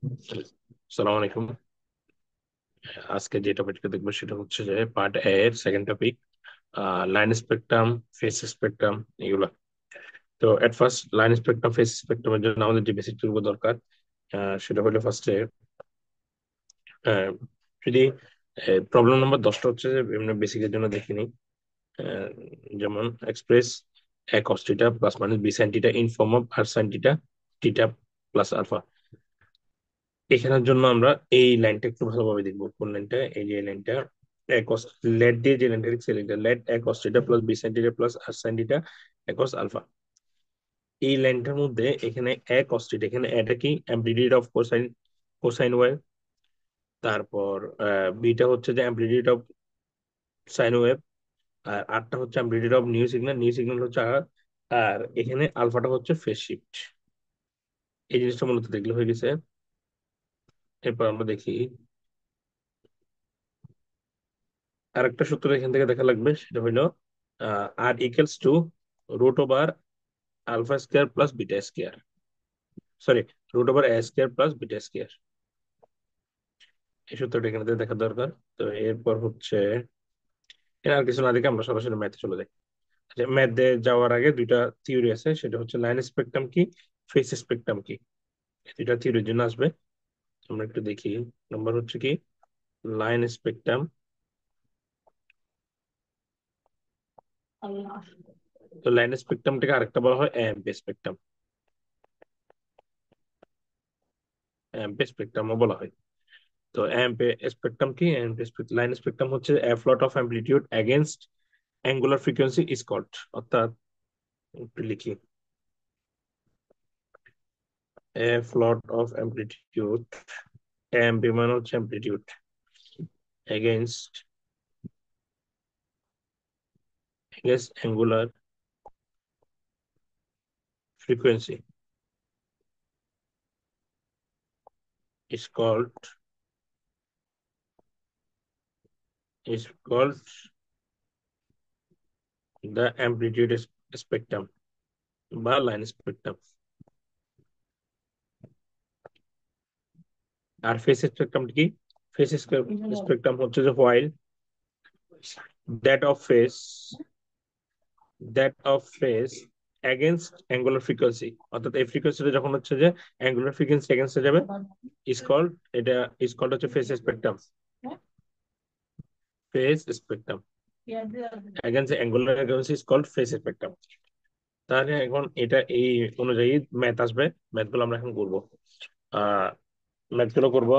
আসসালামু আলাইকুম। আজকে যে টপিকটা দেখবো সেটা হচ্ছে যে পার্ট এ এর second topic, line spectrum, phase spectrum, এগুলা। তো at first line spectrum, phase স্পেকট্রামের জন্য আমাদের যে বেসিক টুকু দরকার, সেটা হলো ফার্স্টে যদি প্রবলেম নাম্বার 10টা হচ্ছে যে বেসিকের জন্য দেখিনি। আহ, যেমন express A cos theta plus minus B sine theta in form of R sine theta theta plus alpha. এখানের জন্য আমরা এই লাইনটা একটু ভালোভাবে দেখবো। কোন লাইনটা? এই যে লাইনটা একস, লেট দিয়ে যে লাইনটা লিখছে, let A cos theta plus B sine theta plus R sine theta A cos alpha. এই লাইনটার মধ্যে এখানে একস থিটা, এখানে এটা কি amplitude of cosine, cosine wave. তারপর বিটা হচ্ছে যে অ্যামপ্লিটিউড অফ সাইন ওয়েভ। আর আরটা হচ্ছে amplitude of new signal, new signal হচ্ছে আর। আর এখানে আলফাটা হচ্ছে ফেজ শিফট। এই জিনিসটা মূলত দেখলে হয়ে গেছে। এরপর আমরা দেখি আরেকটা সূত্র এখান থেকে দেখা লাগবে, সেটা হইলো R equals to root over alpha square plus beta square, sorry, root over A square plus beta square. এই সূত্রটা এখানে দেখা দরকার। তো এরপর হচ্ছে এর আর কিছু না দেখে আমরা সরাসরি ম্যাথে চলে যাই। আচ্ছা, ম্যাথে যাওয়ার আগে দুইটা থিওরি আছে, সেটা হচ্ছে লাইন স্পেকট্রাম কি, ফেজ স্পেকট্রাম কি। এই দুইটা থিওরির জন্য আসবে। আমরা একটু দেখি। নাম্বার হচ্ছে কি লাইন স্পেকট্রাম। তো লাইন স্পেকট্রামটাকে আরেকটা বলা হয় এএমপি স্পেকট্রাম, এএমপি স্পেকট্রামও বলা হয়। তো এএমপি স্পেকট্রাম কি? এএমপি লাইন স্পেকট্রাম হচ্ছে a plot of amplitude against angular frequency is called. অর্থাৎ একটু লিখি, a plot of amplitude, AMP মানে হচ্ছে amplitude, against angular frequency is called the amplitude spectrum বা লাইন স্পেকট্রাম। আর ফেস স্পেকট্রাম কি? ফেস স্পেকট্রাম হচ্ছে যে while that of phase that of phase against angular frequency, অর্থাৎ এই ফ্রিকোয়েন্সিটা যখন হচ্ছে যে অ্যাঙ্গুলার ফ্রিকোয়েন্সি এগেনস্টে যাবে, is called, এটা is called হচ্ছে face spectrum, phase spectrum against angular frequency is called face spectrum. তাহলে এখন এটা এই অনুযায়ী ম্যাথ আসবে। ম্যাথ গুলো আমরা এখন করবো। আহ ম্যাথ গুলো করবো।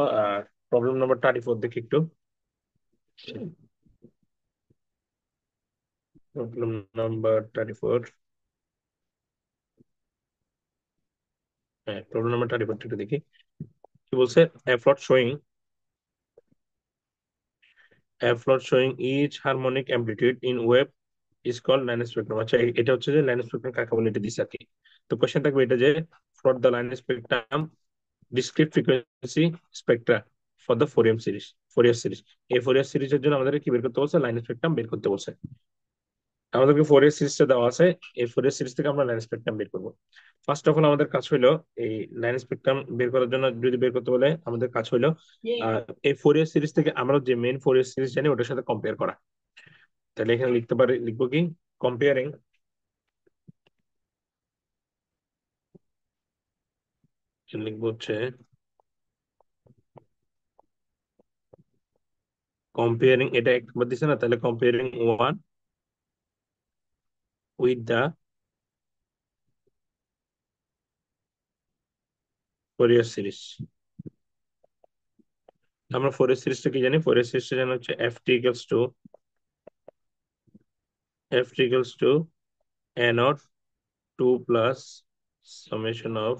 প্রবলেম নাম্বার 34 দেখি একটু। প্রবলেম নাম্বার 34, হ্যাঁ প্রবলেম নাম্বার 34 একটু দেখি কি বলছে। a plot showing each harmonic amplitude in wave is called line spectrum। আচ্ছা, এটা হচ্ছে যে লাইন স্পেকট্রাম কাকে বলে এটা দিছে আর কি। তো কোশ্চেন থাকবে এটা যে plot the line spectrum discrete frequency spectra for the Fourier series, Fourier series. এই ফোরিয়ার সিরিজের জন্য আমাদের কি বের করতে বলছে? লাইন স্পেকট্রাম বের করতে বলছে। আমাদেরকে ফোরিয়ার সিরিজটা দেওয়া আছে, এই ফোরিয়ার সিরিজ থেকে আমরা লাইন স্পেকট্রাম বের করবো। ফার্স্ট অফ অল আমাদের কাজ হইলো এই লাইন স্পেকট্রাম বের করার জন্য, যদি বের করতে বলে আমাদের কাজ হইলো এই ফোরিয়ার সিরিজ থেকে আমরা যে মেইন ফোরিয়ার সিরিজ জানি ওটার সাথে কম্পেয়ার করা। তাহলে এখানে লিখতে পারি, লিখবো কি কম্পেয়ারিং, লিখবো হচ্ছে কম্পেয়ারিং, এটা একবার দিছে না, তাহলে comparing one with the Fourier series. আমরা ফোরিয়ার সিরিজটা কি জানি? ফোরিয়ার সিরিজটা জানি হচ্ছে f t equals to a naught 2 plus summation of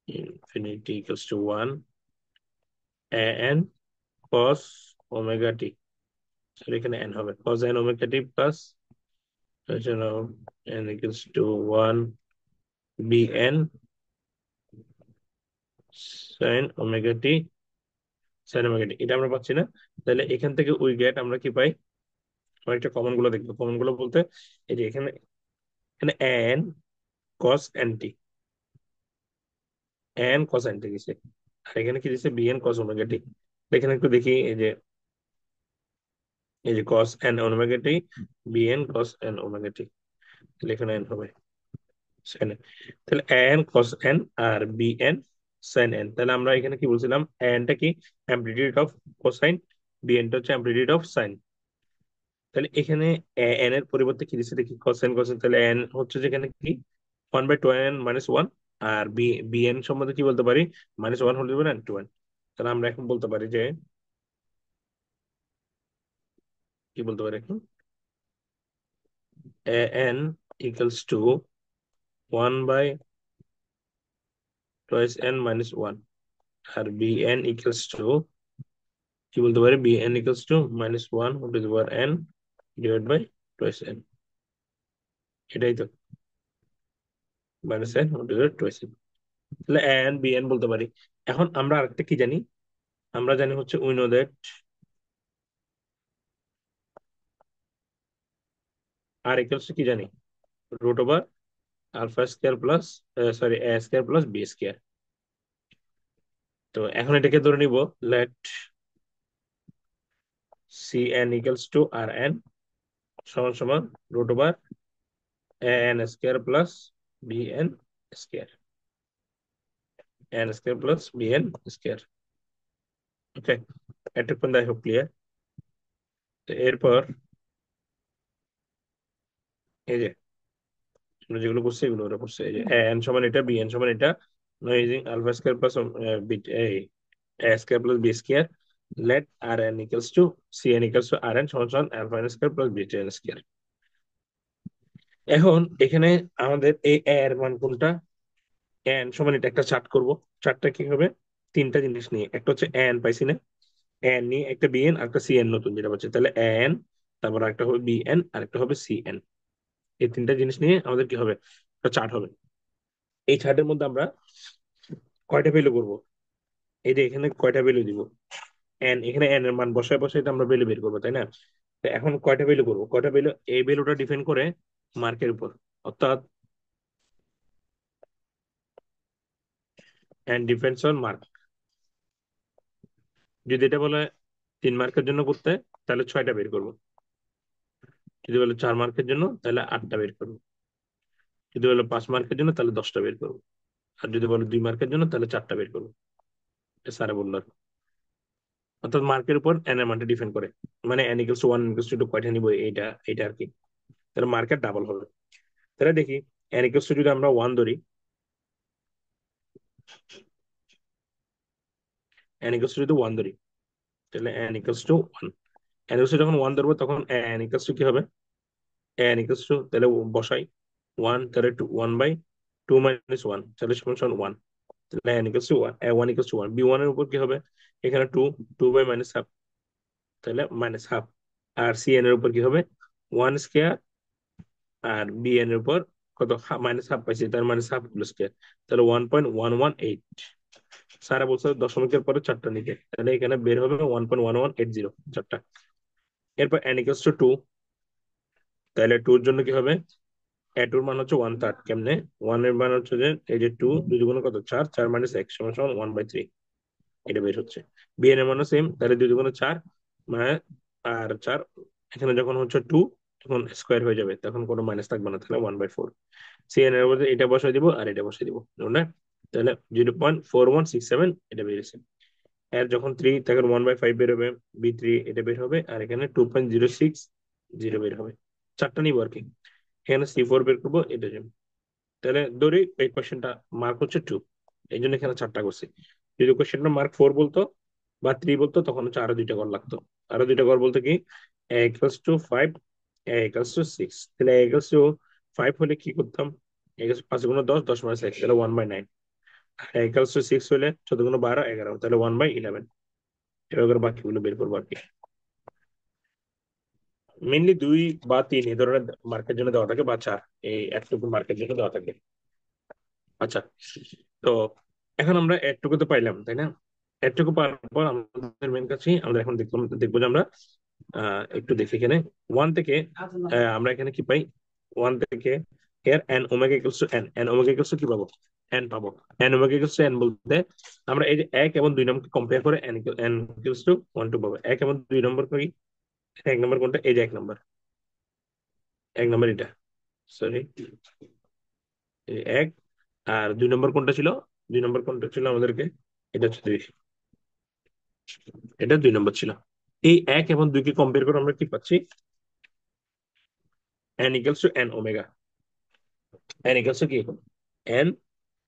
infinity equals to 1 a n cos omega t। তাহলে এখানে n হবে cos n omega t plus summation of n equals to 1 b n sin omega t, sin omega t, এটা আমরা পাচ্ছি না। তাহলে এখান থেকে উই গেট, আমরা কি পাই? আমরা একটা কমন গুলো দেখবো। কমন গুলো বলতে এই যে এখানে এখানে n cos nt, n cos N T দিছে, আর এখানে কি দিছে B n cos omega t. এখানে একটু দেখি, এই যে কস N omega T, B N cos N omega T, তাহলে এখানে এন হবে সেন। তাহলে এন কস এন আর বি এন সাইন এন। তাহলে আমরা এখানে কি বলছিলাম, এনটা কি অ্যামপ্লিটিউড অফ কোসাইন, বি এনটা হচ্ছে অ্যামপ্লিটিউড অফ সাইন। তাহলে এখানে এন এর পরিবর্তে কি দিচ্ছে দেখি, কোসাইন কোসাইন, তাহলে এন হচ্ছে যেখানে কি 1/2n - 1, আর বি এন সম্বন্ধে কি বলতে পারি, -1 হলে দেবেন 2n। তাহলে আমরা এখন বলতে পারি যে, কি বলতে পারি এখন, এন ইকুয়ালস টু 1/2n - 1, আর বি এন ইকুয়ালস টু, কি বলতে পারি, B N equals to -1 divide by twice N, এটাই তো, -n/2n। তাহলে এন বি এন বলতে পারি। এখন আমরা আরেকটা কি জানি, আমরা জানি হচ্ছে we know that R equals to কি জানি, √/α² plus, sorry, a² plus b²। তো এখন এটাকে ধরে নিব, let cn equals to R N সমান সমান √an² plus bn², n² plus bn²। ওকে, এতক্ষণ যাই হোক ক্লিয়ার। তো এরপর এই যে আমরা যেগুলো করছি এগুলো ওরা করছে, এই যে এন সমান এটা, বি এন সমান এটা, using α² plus a² plus b², let R N equals to cn equals to R N সমান সমান α² প্লাস βn²। এখন এখানে আমাদের এই এর মান কোনটা, এন সমান এটা একটা চার্ট করব। চার্টটা কি হবে, তিনটা জিনিস নিয়ে, একটা হচ্ছে এন পাইছি না, এন নিয়ে একটা বিএন আর একটা সিএন নতুন যেটা পাচ্ছি, তাহলে এন, তারপর একটা হবে বিএন আর একটা হবে সিএন। এই তিনটা জিনিস নিয়ে আমাদের কি হবে, একটা চার্ট হবে। এই চার্টের মধ্যে আমরা কয়টা ভ্যালু করব, এই যে এখানে কয়টা ভ্যালু দিব, এন, এখানে এন এর মান বসায় বসায় তো আমরা ভ্যালু বের করবো, তাই না? তো এখন কয়টা ভ্যালু করবো, কয়টা ভ্যালু, এই ভ্যালুটা ডিপেন্ড করে মার্কের উপর, অর্থাৎ এন্ড ডিপেন্ডস অন মার্ক। যদি এটা বলে 3 মার্কের জন্য করতে, তাহলে 6টা বের করবো। যদি বলে 4 মার্কের জন্য, তাহলে 8টা বের করবো। যদি বলে 5 মার্কের জন্য, তাহলে 10টা বের করবো। আর যদি বলে 2 মার্কের জন্য, তাহলে 4টা বের করবো। এটা স্যারে বললো আর কি। অর্থাৎ মার্কের উপর এন এর মানটা ডিপেন্ড করে, মানে n = 1 = 2 কয়টা নিবো, এটা এটা আর কি। তাহলে মার্কেট ডাবল হবে। তাহলে দেখি n = যদি আমরা 1 ধরি, যদি 1 ধরি, তাহলে n = 1। যখন 1 ধরবো তখন কি হবে, তাহলে বসাই 1, তাহলে 1/2 - 1, তাহলে সমান সমান 1। তাহলে n = 1, 1 = 1, b1 এর উপর কি হবে, এখানে 2, 2/-1/2, তাহলে -1/2। আর সিএন এর উপর কি হবে, 1² আর বিএন এর উপর কত, -1/2 পাইছি, তার -1/2 তাহলে 1.118। স্যার বলছে দশমিকের পরে 4টা নিতে, তাহলে এখানে বের হবে 1.1180 চারটা। এরপর n = 2, তাহলে 2 এর জন্য কি হবে, এ 2 এর মান হচ্ছে 1/3। কেমনে, 1 এর মান হচ্ছে যে এই যে 2, 2 দুগুণে কত, 4, 4 - 1 সমান সমান 1/3, এটা বের হচ্ছে। বিএন এর মানও সেম, তাহলে 2 দুগুণে 4, মানে আর 4, এখানে যখন হচ্ছে 2 তখন স্কোয়ার হয়ে যাবে, তখন কোনো মাইনাস থাকবে না, তাহলে 1/4। সিএন এর মধ্যে এটা বসাই দিব আর এটা বসাই দিব না, তাহলে 0.4167 এটা বেরিয়েছে। এর যখন 3 তখন 1/5 বের হবে, বি3 এটা বের হবে, আর এখানে 2.060 বের হবে। চারটা নিব আর কি, এখানে C4 বের করবো, এটা যাবে। তাহলে ধরি এই কোয়েশ্চেনটা মার্ক হচ্ছে 2, এই জন্য এখানে 4টা করছি। যদি কোয়েশ্চেনটা মার্ক 4 বলতো বা 3 বলতো, তখন হচ্ছে আরো 2টা ঘর লাগতো। আরো 2টা ঘর বলতে কি, a = 5, a = 6। তাহলে a = 5 হলে কি করতাম, 5 × 10, 10 - 1, তাহলে 1/9। a = 6 হলে 14 × 12, 11, তাহলে 1/11। এবার বাকিগুলো বের করবো আর কি। মেনলি 2 বা 3 এই ধরনের মার্কের জন্য দেওয়া থাকে, বা 4 এই একটুকু মার্কের জন্য দেওয়া থাকে। আচ্ছা, তো এখন আমরা এটুকু তো পাইলাম, তাই না? এটুকু পাওয়ার পর আমাদের মেন কাছে আমরা এখন দেখবো যে আমরা একটু দেখি এখানে 1 থেকে আমরা এখানে কি পাই, 1 থেকে এর n ω = n, n ω = কি পাবো, এন পাবো। N omega equals to N বলতে আমরা এই যে 1 এবং 2 নম্বরকে কম্পেয়ার করে এন ইকুয়ালস টু 1 2 পাবো। 1 এবং 2 নম্বর কি? 1 নম্বর কোনটা? এই যে 1 নম্বর, 1 নম্বর এটা, সরি, 1। আর 2 নম্বর কোনটা ছিল? 2 নম্বর কোনটা ছিল আমাদেরকে? এটা হচ্ছে 2, এটা 2 নম্বর ছিল। এই 1 এবং 2কে কম্পেয়ার করে আমরা কি পাচ্ছি? N equals to N omega. N equals to কি? এন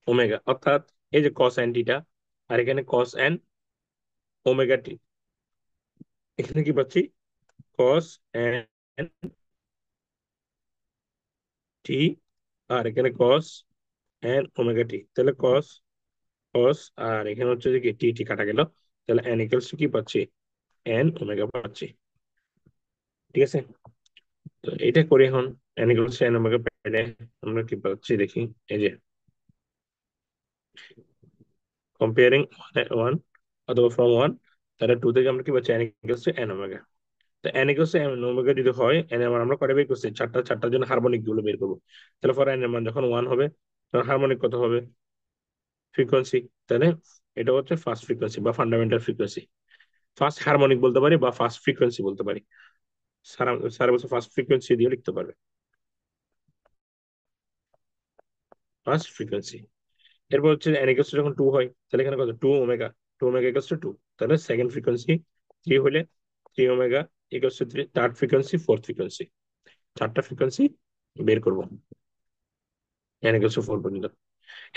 ওমেগা, অর্থাৎ এই যে কস এন টিটা আর এখানে কস এন ওমেগা টি, এখানে কি পাচ্ছি? কস এন টি আর এখানে কস এন ওমেগা টি, তাহলে কস কস আর এখানে হচ্ছে যে কি টি টি কাটা গেল, তাহলে এন ইকুয়ালস টু কি পাচ্ছি? এন ওমেগা পাচ্ছি। ঠিক আছে, তো এটা করি এখন। N equals to N omega পেলে আমরা কি পাচ্ছি দেখি। এই যে কম্পেয়ারিং ওয়ান অথবা ফ্রম ওয়ান, তাহলে 2 থেকে আমরা কি পাচ্ছি? N equals to N omega. তো N equals to N omega যদি হয়, এন এর মান আমরা কয়টা বের করছি? চারটা, চারটার জন্য হারমোনিক গুলো বের করবো। তাহলে পরে এন এর মান যখন 1 হবে তখন হারমোনিক কত হবে? ফ্রিকোয়েন্সি। তাহলে এটা হচ্ছে ফার্স্ট ফ্রিকোয়েন্সি বা ফান্ডামেন্টাল ফ্রিকোয়েন্সি। ফার্স্ট হারমোনিক বলতে পারি বা ফার্স্ট ফ্রিকোয়েন্সি বলতে পারি। স্যার স্যার বলছে ফার্স্ট ফ্রিকোয়েন্সি দিয়ে লিখতে পারবে, ফার্স্ট ফ্রিকোয়েন্সি। এরপর হচ্ছে এন ইকুয়ালস টু যখন 2 হয়, তাহলে এখানে কত? 2 ওমেগা। 2 ওমেগা ইকুয়ালস টু 2, তাহলে সেকেন্ড ফ্রিকোয়েন্সি। 3 হলে 3 omega equals to 3, third frequency, fourth frequency. চারটা ফ্রিকোয়েন্সি বের করবো এন ইকুয়ালস টু 4 পর্যন্ত।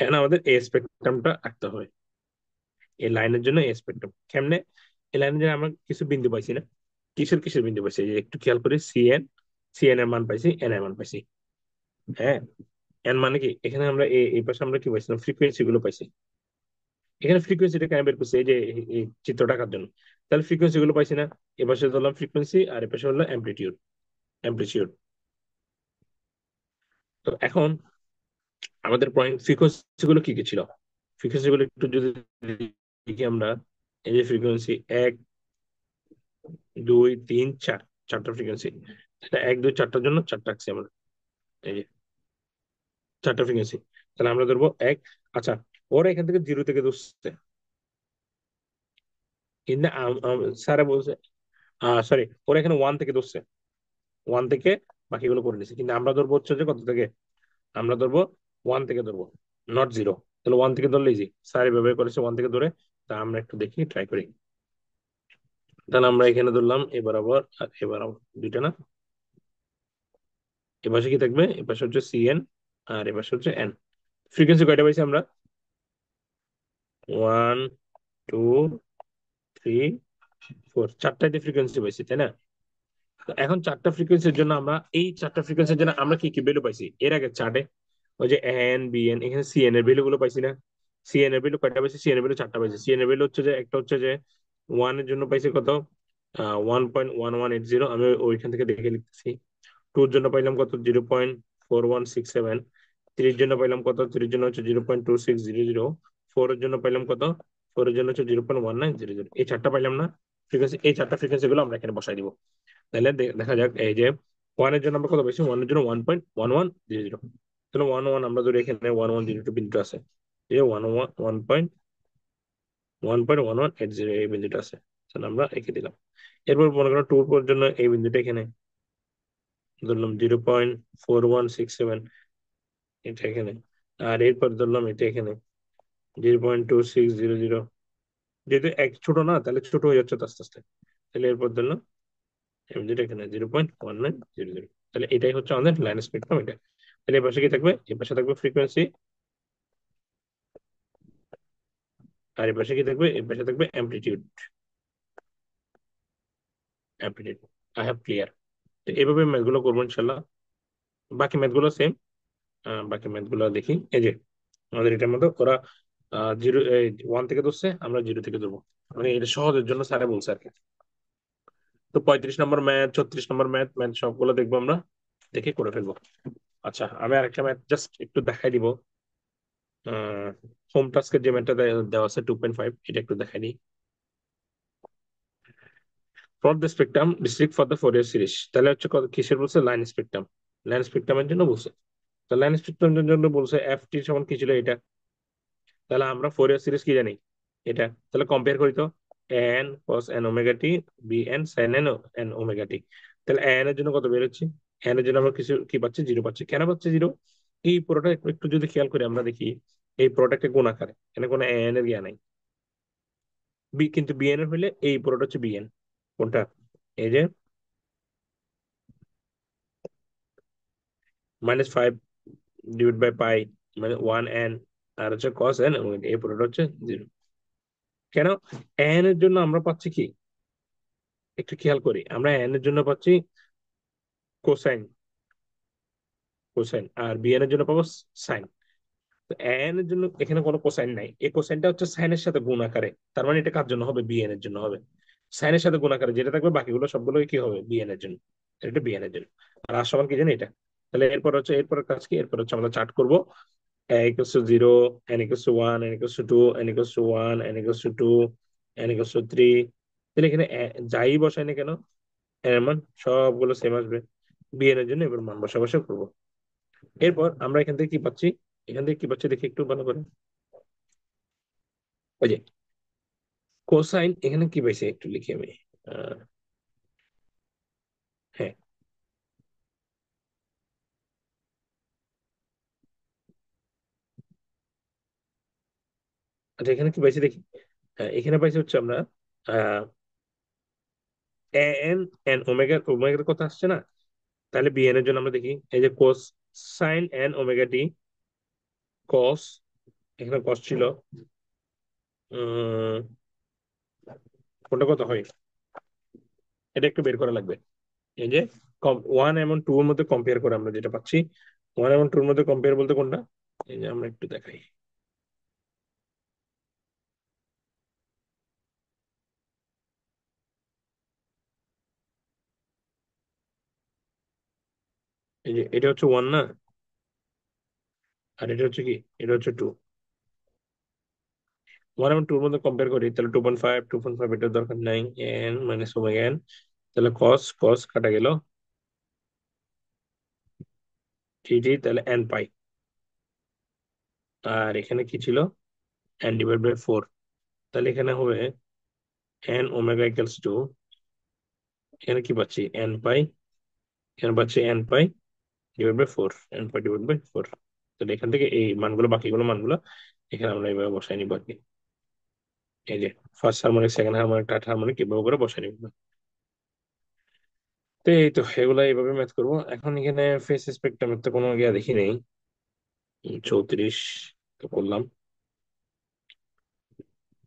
এখন আমাদের এই স্পেকট্রামটা আঁকতে হবে। এই লাইনের জন্য এই স্পেকট্রাম কেমনে? এই লাইনের জন্য আমরা কিছু বিন্দু পাইছি না? কিসের কিসের বিন্দু পাইছি? এই যে একটু খেয়াল করি, সিএন, সিএন এর মান পাইছি, এন এর মান পাইছি। হ্যাঁ, এন মানে কি? এখানে আমরা এই পাশে আমরা কি পাইছিলাম? ফ্রিকোয়েন্সি গুলো পাইছি। এখানে ফ্রিকোয়েন্সিটা কেন বের করছি? এই যে এই চিত্রটা আঁকার জন্য। তাহলে ফ্রিকোয়েন্সি গুলো পাইছি না? এপাশে ধরলাম ফ্রিকোয়েন্সি আর এপাশে হলো অ্যামপ্লিটিউড, অ্যামপ্লিটিউড। তো এখন আমাদের পয়েন্ট ফ্রিকোয়েন্সি গুলো কি কি ছিল? ফ্রিকোয়েন্সি গুলো একটু যদি দেখি আমরা, এই যে ফ্রিকোয়েন্সি 1 2 3 4, চারটা ফ্রিকোয়েন্সি। এটা 1 2 4টার জন্য চারটা আঁকছি আমরা। এই যে চারটা ফ্রিকোয়েন্সি, তাহলে আমরা ধরবো এক। আচ্ছা, ওরা এখান থেকে 0 থেকে ধরছে, কিন্তু স্যারা বলছে, সরি, ওরা এখানে 1 থেকে ধরছে, 1 থেকে বাকিগুলো করে নিছে, কিন্তু আমরা ধরবো হচ্ছে যে কত থেকে? আমরা ধরবো 1 থেকে ধরবো, নট 0। তাহলে 1 থেকে ধরলে ইজি, স্যার ব্যবহার করেছে 1 থেকে ধরে। তা আমরা একটু দেখি, ট্রাই করি। তাহলে আমরা এখানে ধরলাম এ বরাবর আর এ বরাবর, দুইটা না? এ পাশে কি থাকবে? এ পাশে হচ্ছে সিএন আর এ পাশে হচ্ছে এন। ফ্রিকোয়েন্সি কয়টা পাইছি আমরা? 1 2 3 4, চারটাতে ফ্রিকোয়েন্সি পাইছি, তাই না? তো এখন চারটা ফ্রিকোয়েন্সির জন্য আমরা, এই চারটা ফ্রিকোয়েন্সির জন্য আমরা কি কি ভ্যালু পাইছি এর আগে চার্টে? ওই যে এন বিএন, এখানে সিএন এর ভ্যালু গুলো পাইছি না? সিএন এর ভ্যালু কয়টা পাইছি? সিএন এর ভ্যালু চারটা পাইছি। সিএন এর ভ্যালু হচ্ছে যে একটা হচ্ছে যে 1 এর জন্য পাইছি কত? 1.1180, আমি ওইখান থেকে দেখে লিখতেছি। 2 এর জন্য পাইলাম কত? 0.4167। 3 এর জন্য পাইলাম কত? 3 এর জন্য হচ্ছে 0.2600। 4 এর জন্য পাইলাম কত? 4 এর জন্য হচ্ছে 0.1900। এই চারটা পাইলাম না ফ্রিকোয়েন্সি? এই চারটা ফ্রিকোয়েন্সি গুলো আমরা এখানে বসাই দিব। তাহলে দেখা যাক, এই যে 1 এর জন্য আমরা কত পাইছি? 1 এর জন্য 1.1100। তাহলে 11 আমরা ধরি এখানে 1102 বিন্দু আছে, এই 1.1180 এই বিন্দুটা আছে, তাহলে আমরা এঁকে দিলাম। এরপর মনে করো 2 এর জন্য এই বিন্দুটা এখানে ধরলাম 0.4167, এটা এখানে। আর এরপর ধরলাম এটা এখানে 0.2600। যেহেতু এক ছোট না, তাহলে ছোট হয়ে যাচ্ছে তো আস্তে আস্তে। তাহলে এরপর ধরলাম যেটা এখানে 0.1900। তাহলে এটাই হচ্ছে আমাদের লাইন স্পেকট্রাম, এটা। তাহলে এর পাশে কি থাকবে? এর পাশে থাকবে ফ্রিকোয়েন্সি, আর এর পাশে কি থাকবে? এর পাশে থাকবে amplitude, amplitude. I have clear. তো এইভাবে ম্যাথ গুলো করবো ইনশাল্লাহ। বাকি ম্যাথ গুলো সেম। বাকি ম্যাথ গুলো দেখি। এই যে আমাদের এটার মধ্যে ওরা 1 থেকে ধরছে, আমরা 0 থেকে ধরবো। মানে এটা সহজের জন্য স্যারে বলছে আর কি। তো 35 নম্বর ম্যাথ, 36 নম্বর ম্যাথ, ম্যাথ সবগুলো দেখবো আমরা, দেখে করে ফেলবো। আচ্ছা, আমি আরেকটা ম্যাথ জাস্ট একটু দেখাই দিব। হোম টাস্কের যে ম্যাথটা দেওয়া আছে 2.5, এটা একটু দেখাই দিই। For the spectrum district for the Fourier series, তাহলে হচ্ছে কিসের বলছে? Line spectrum. লাইন স্পেকট্রামের জন্য বলছে। তো লাইন স্পেকট্রামের জন্য বলছে এফ টি সমান কি ছিল? এটা তাহলে আমরা ফোরিয়ার সিরিজ কি জানি? এটা তাহলে কম্পেয়ার করি তো। N cos N omega T, B N sine N N omega T. তাহলে এন এর জন্য কত বের হচ্ছে? এন এর জন্য আমরা কিছু কি পাচ্ছি? জিরো পাচ্ছি। কেন পাচ্ছি জিরো? এই পুরোটা একটু একটু যদি খেয়াল করি আমরা দেখি, এই প্রোডাক্টের গুণ আকারে, এখানে কোনো এন এর জ্ঞান নাই। বি কিন্তু বিএন এর হইলে এই পুরোটা হচ্ছে বিএন। কোনটা? এই যে -5 ডিভাইড বাই পাই, মানে 1n, আর হচ্ছে কস এন, এই পুরোটা হচ্ছে জিরো। কেন? এন এর জন্য আমরা পাচ্ছি কি, একটু খেয়াল করি, আমরা এন এর জন্য পাচ্ছি কোসাইন, কোসাইন, আর বিএন এর জন্য পাবো সাইন। তো এন এর জন্য এখানে কোনো কোসাইন নাই, এই কোসাইনটা হচ্ছে সাইনের সাথে গুণ আকারে। তার মানে এটা কার জন্য হবে? বিএন এর জন্য হবে। সাইনের সাথে গুণ আকারে যেটা থাকবে বাকিগুলো সবগুলোই কি হবে? বিএন এর জন্য। এটা বিএন এর জন্য। আর আসমান কি জানি এটা। তাহলে এরপর হচ্ছে, এরপর কাজ কি, এরপর হচ্ছে আমরা চার্ট করবো। n equals to 0, n equals to 1, n equals to 2, n equals to 1, n equals to 2, n equals to 3। তাহলে এখানে যাই বসাই না কেন, এর মান সবগুলো সেম আসবে। বিএন এর জন্য এবার মান বসা বসা করবো। এরপর আমরা এখান থেকে কি পাচ্ছি? এখান থেকে কি পাচ্ছি দেখি একটু ভালো করে। ওই যে কোসাইন, এখানে কি পাইছে একটু লিখি আমি। আহ, হ্যাঁ, আচ্ছা এখানে কি পাইছি দেখি। হ্যাঁ, এখানে পাইছি হচ্ছে আমরা আহ এন, এন ওমেগা, ওমেগার কথা আসছে না? তাহলে বিএন এর জন্য আমরা দেখি, এই যে কোস সাইন এন ওমেগা টি, কস, এখানে কস ছিল, উম, কোনটা কত হয় এটা একটু বের করা লাগবে। এই যে 1 এবং 2 এর মধ্যে কম্পেয়ার করে আমরা যেটা পাচ্ছি, 1 এবং 2 এর মধ্যে কম্পেয়ার বলতে কোনটা? এই যে আমরা একটু দেখাই। এই যে এটা হচ্ছে 1 না, আর এটা হচ্ছে কি, এটা হচ্ছে 2। 1 এবং 2 এর মধ্যে কম্পেয়ার করি, তাহলে 2.5, 2.5 এটার দরকার নাই, এন মাইনাস ওমেগা এন। তাহলে কস, কস কাটা গেল, টি, তাহলে এন পাই। আর এখানে কি ছিল? N divide by 4। তাহলে এখানে হবে এন ওমেগা ইকুয়ালস টু, এখানে কি পাচ্ছি? N pi. এখানে পাচ্ছি N pi divide by 4, N pi divide by 4। তাহলে এখান থেকে এই মানগুলো, বাকিগুলো মানগুলো এখানে আমরা এইভাবে বসাই নিব আর কি। এই যে first harmonic, second harmonic, third harmonic এভাবে করে বসাই নিব। তো এই তো এগুলা এইভাবে ম্যাথ করবো। এখন এখানে ফেস স্পেকট্রামের তো কোনো ইয়া দেখি নেই। 34 তো করলাম।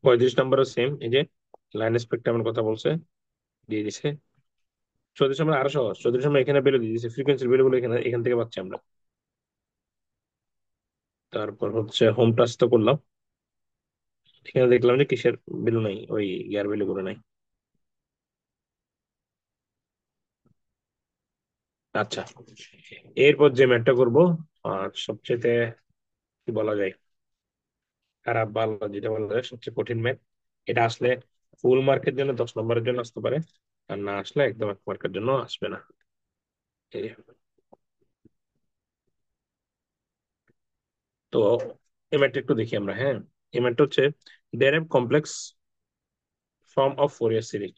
35 নম্বরও সেম, এই যে লাইন স্পেকট্রামের কথা বলছে, দিয়ে দিছে। 34 নম্বর আরো সহজ, 34 নম্বর এখানে বেলে দিয়ে দিছে, ফ্রিকোয়েন্সির বেলে গুলো এখানে এখান থেকে পাচ্ছি আমরা। তারপর হচ্ছে হোম টাচ তো করলাম, এখানে দেখলাম যে কিসের ভ্যালু নাই, ওই ইয়ার ভ্যালু গুলো নাই। আচ্ছা, এরপর যে ম্যাথটা করবো, আর সবচেয়ে কি বলা যায়, খারাপ ভালো যেটা বলা যায় সবচেয়ে কঠিন ম্যাথ। এটা আসলে ফুল মার্কের জন্য 10 নম্বরের জন্য আসতে পারে, আর না আসলে একদম 1 মার্কের জন্য আসবে না। এই যে, তো এই ম্যাথটা একটু দেখি আমরা। হ্যাঁ, এই ম্যাথটা হচ্ছে, their complex form of Fourier series.